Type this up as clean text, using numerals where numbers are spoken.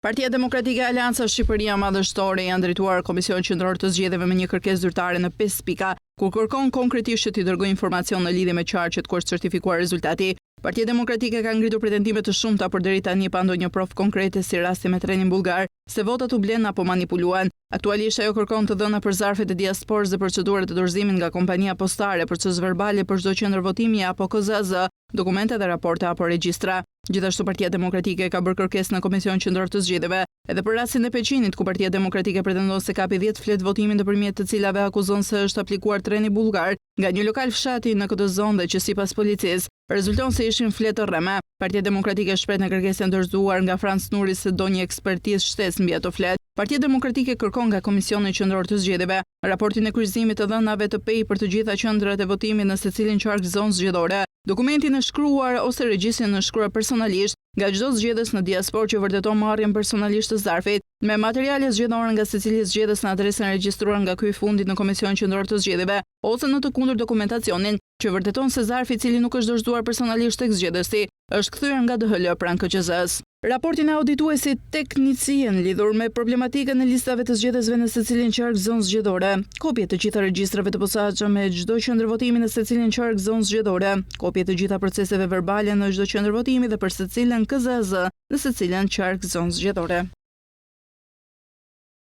Partia Demokratike Aleanca Shqipëria Madhështore janë drejtuar Komisionit Qendror të Zgjedhjeve me një kërkesë zyrtare në 5 pika, ku kërkon konkretisht që t'i dërgojë informacion në lidhje me qarqet kur është certifikuar rezultati. Partia Demokratike ka ngritur pretendime të shumta por deri tani pa ndonjë provë konkrete si rasti me trenin bullgar, se votat u blen apo manipuluan. Aktualisht ajo kërkon të dhëna për zarfet e diasporës dhe procedurat e dorëzimit nga kompania postare, proces verbale për çdo qendër votimi apo KZZ, dokumente dhe raporte apo regjistra. Gjithashtu Partia Demokratike ka bërë kërkesë në Komisionin Qendror të Zgjedhjeve, edhe për rastin e Peqinit, ku Partia Demokratike pretendon se kapi 10 flet votimin nëpërmjet të cilave akuzon se është aplikuar treni bullgar nga një lokal fshati në këtë zonë dhe që sipas policisë rezulton se ishin fletë rreme. Partia Demokratike shpreh në kërkesën e dorëzuar nga Franc Nuri se do një ekspertizë shtesë mbi ato fletë. Partia Demokratike kërkon nga Komisioni Qendror të Zgjedhjeve raportin e kryqëzimit të dhënave të PEI për të gjitha qendrat e votimit në secilin qark zonë zgjedhore, dokumentin e shkruar ose regjistrin e shkruar personalisht nga çdo zgjedhës në diasporë që vërteton marrjen personalisht të zarfit, me materiale zgjedhore nga secili zgjedhës në adresën e regjistruar nga ky i fundit në Komisionin Qendror të Zgjedhjeve, ose në të kundërt dokumentacionin që vërteton se zarfi i cili nuk është dorëzuar personalisht tek zgjedhësi është kthyer nga DHL pranë KQZ-s. Raportin e audituesit teknicien lidhur me problematikën e listave të zgjedhësve në secilin qark zonë zgjedhore, kopje të gjitha regjistrave të posaçme me çdo qendër votimi në secilin qark zonë zgjedhore, kopje të gjitha proceseve verbale në çdo qendër votimi dhe për secilën KZZ në secilin qark zonë zgjedhore.